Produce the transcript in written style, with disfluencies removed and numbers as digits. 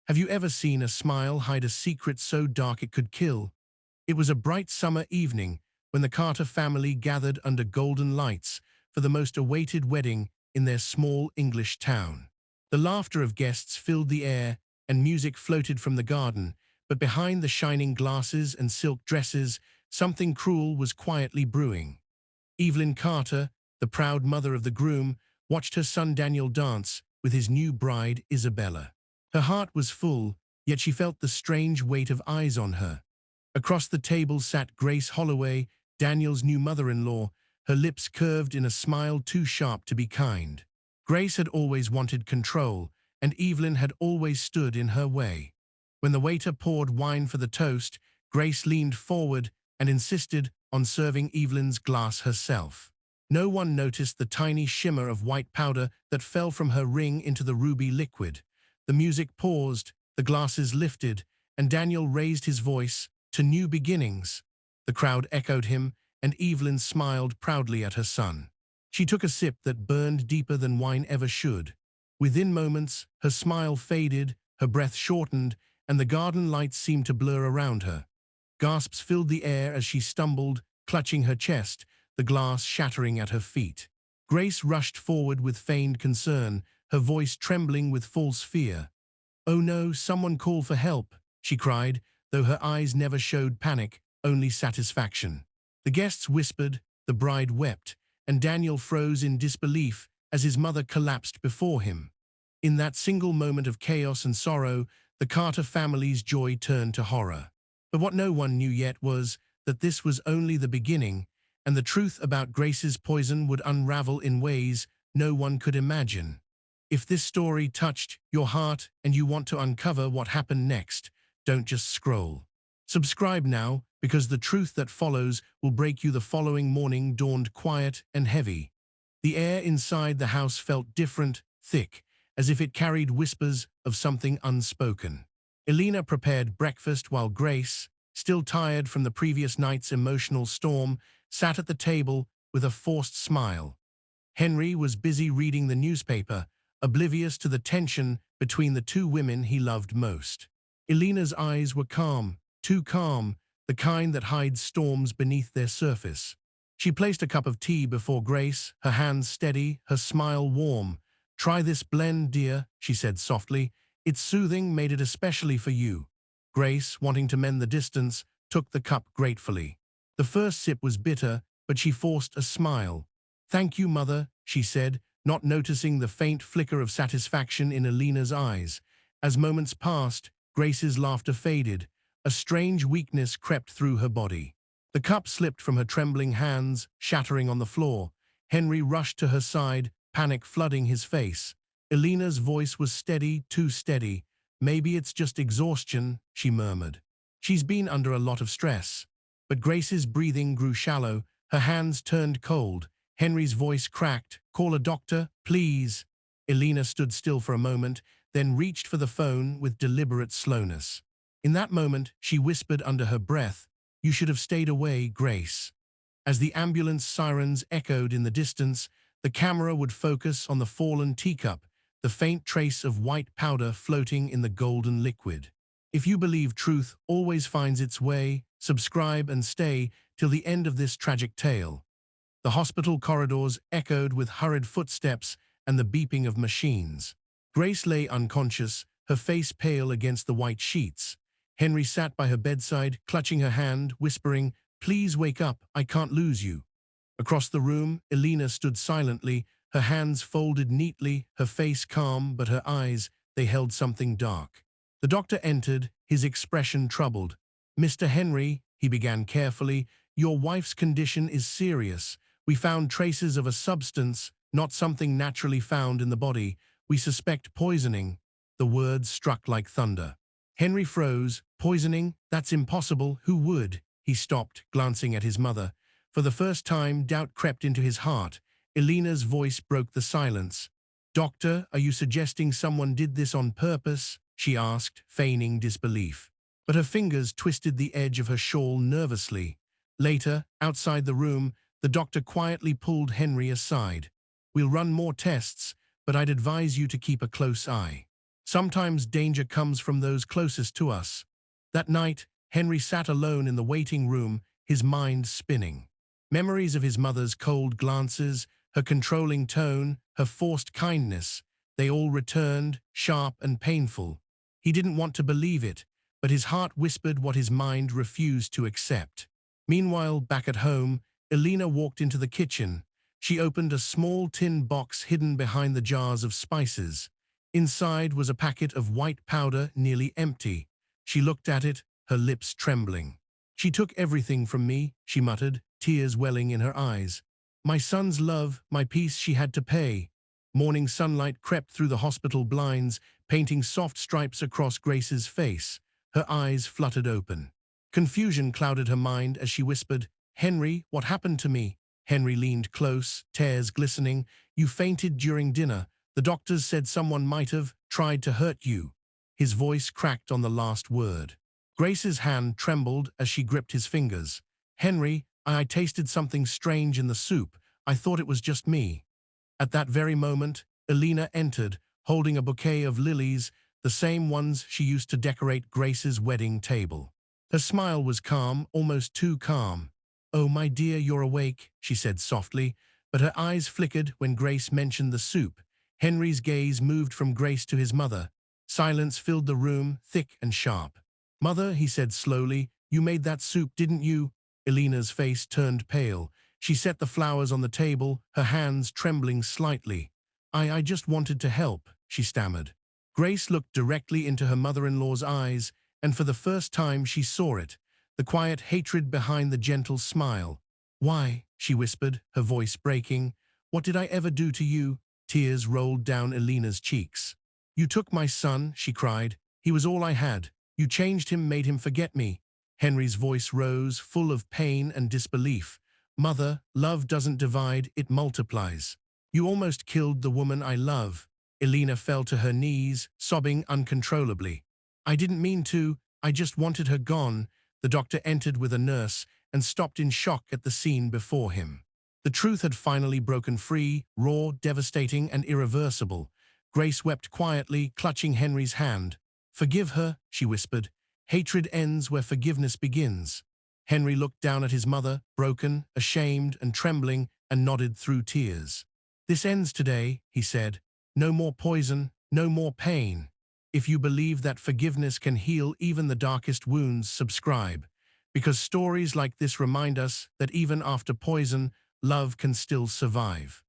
Have you ever seen a smile hide a secret so dark it could kill? It was a bright summer evening when the Carter family gathered under golden lights for the most awaited wedding in their small English town. The laughter of guests filled the air and music floated from the garden, but behind the shining glasses and silk dresses, something cruel was quietly brewing. Evelyn Carter, the proud mother of the groom, watched her son Daniel dance with his new bride Isabella. Her heart was full, yet she felt the strange weight of eyes on her. Across the table sat Grace Holloway, Daniel's new mother-in-law, her lips curved in a smile too sharp to be kind. Grace had always wanted control, and Evelyn had always stood in her way. When the waiter poured wine for the toast, Grace leaned forward and insisted on serving Evelyn's glass herself. No one noticed the tiny shimmer of white powder that fell from her ring into the ruby liquid. The music paused, the glasses lifted, and Daniel raised his voice, "To new beginnings." The crowd echoed him, and Evelyn smiled proudly at her son. She took a sip that burned deeper than wine ever should. Within moments, her smile faded, her breath shortened, and the garden lights seemed to blur around her. Gasps filled the air as she stumbled, clutching her chest, the glass shattering at her feet. Grace rushed forward with feigned concern, her voice trembling with false fear. "Oh no, someone call for help," she cried, though her eyes never showed panic, only satisfaction. The guests whispered, the bride wept, and Daniel froze in disbelief as his mother collapsed before him. In that single moment of chaos and sorrow, the Carter family's joy turned to horror. But what no one knew yet was that this was only the beginning, and the truth about Grace's poison would unravel in ways no one could imagine. If this story touched your heart and you want to uncover what happened next, don't just scroll. Subscribe now, because the truth that follows will break you. The following morning dawned quiet and heavy. The air inside the house felt different, thick, as if it carried whispers of something unspoken. Eleanor prepared breakfast while Grace, still tired from the previous night's emotional storm, sat at the table with a forced smile. Henry was busy reading the newspaper, oblivious to the tension between the two women he loved most. Eleanor's eyes were calm, too calm, the kind that hides storms beneath their surface. She placed a cup of tea before Grace, her hands steady, her smile warm. "Try this blend, dear," she said softly. "It's soothing, made it especially for you." Grace, wanting to mend the distance, took the cup gratefully. The first sip was bitter, but she forced a smile. "Thank you, Mother," she said, not noticing the faint flicker of satisfaction in Eleanor's eyes. As moments passed, Grace's laughter faded. A strange weakness crept through her body. The cup slipped from her trembling hands, shattering on the floor. Henry rushed to her side, panic flooding his face. Eleanor's voice was steady, too steady. "Maybe it's just exhaustion," she murmured. "She's been under a lot of stress." But Grace's breathing grew shallow, her hands turned cold. Henry's voice cracked. "Call a doctor, please." Eleanor stood still for a moment, then reached for the phone with deliberate slowness. In that moment, she whispered under her breath, "You should have stayed away, Grace." As the ambulance sirens echoed in the distance, the camera would focus on the fallen teacup, the faint trace of white powder floating in the golden liquid. If you believe truth always finds its way, subscribe and stay till the end of this tragic tale. The hospital corridors echoed with hurried footsteps and the beeping of machines. Grace lay unconscious, her face pale against the white sheets. Henry sat by her bedside, clutching her hand, whispering, "Please wake up, I can't lose you." Across the room, Eleanor stood silently, her hands folded neatly, her face calm, but her eyes, they held something dark. The doctor entered, his expression troubled. "Mr. Henry," he began carefully, "your wife's condition is serious. We found traces of a substance, not something naturally found in the body. We suspect poisoning." The words struck like thunder. Henry froze. "Poisoning? That's impossible. Who would?" He stopped, glancing at his mother. For the first time, doubt crept into his heart. Eleanor's voice broke the silence. "Doctor, are you suggesting someone did this on purpose?" she asked, feigning disbelief. But her fingers twisted the edge of her shawl nervously. Later, outside the room, the doctor quietly pulled Henry aside. "We'll run more tests, but I'd advise you to keep a close eye." Sometimes danger comes from those closest to us. That night, Henry sat alone in the waiting room, his mind spinning. Memories of his mother's cold glances, her controlling tone, her forced kindness, they all returned, sharp and painful. He didn't want to believe it, but his heart whispered what his mind refused to accept. Meanwhile, back at home, Eleanor walked into the kitchen. She opened a small tin box hidden behind the jars of spices. Inside was a packet of white powder, nearly empty. She looked at it, her lips trembling. "She took everything from me," she muttered, tears welling in her eyes. "My son's love, my peace she had to pay." Morning sunlight crept through the hospital blinds, painting soft stripes across Grace's face. Her eyes fluttered open. Confusion clouded her mind as she whispered, "Henry, what happened to me?" Henry leaned close, tears glistening. "You fainted during dinner. The doctors said someone might have tried to hurt you." His voice cracked on the last word. Grace's hand trembled as she gripped his fingers. "Henry, I tasted something strange in the soup. I thought it was just me." At that very moment, Eleanor entered, holding a bouquet of lilies, the same ones she used to decorate Grace's wedding table. Her smile was calm, almost too calm. "Oh, my dear, you're awake," she said softly, but her eyes flickered when Grace mentioned the soup. Henry's gaze moved from Grace to his mother. Silence filled the room, thick and sharp. "Mother," he said slowly, "you made that soup, didn't you?" Eleanor's face turned pale. She set the flowers on the table, her hands trembling slightly. I just wanted to help," she stammered. Grace looked directly into her mother-in-law's eyes, and for the first time she saw it, the quiet hatred behind the gentle smile. "Why?" she whispered, her voice breaking. "What did I ever do to you?" Tears rolled down Eleanor's cheeks. "You took my son," she cried. "He was all I had. You changed him, made him forget me." Henry's voice rose, full of pain and disbelief. "Mother, love doesn't divide, it multiplies. You almost killed the woman I love." Eleanor fell to her knees, sobbing uncontrollably. "I didn't mean to, I just wanted her gone." The doctor entered with a nurse and stopped in shock at the scene before him. The truth had finally broken free, raw, devastating, and irreversible. Grace wept quietly, clutching Henry's hand. "Forgive her," she whispered. "Hatred ends where forgiveness begins." Henry looked down at his mother, broken, ashamed, and trembling, and nodded through tears. "This ends today," he said. "No more poison, no more pain." If you believe that forgiveness can heal even the darkest wounds, subscribe. Because stories like this remind us that even after poison, love can still survive.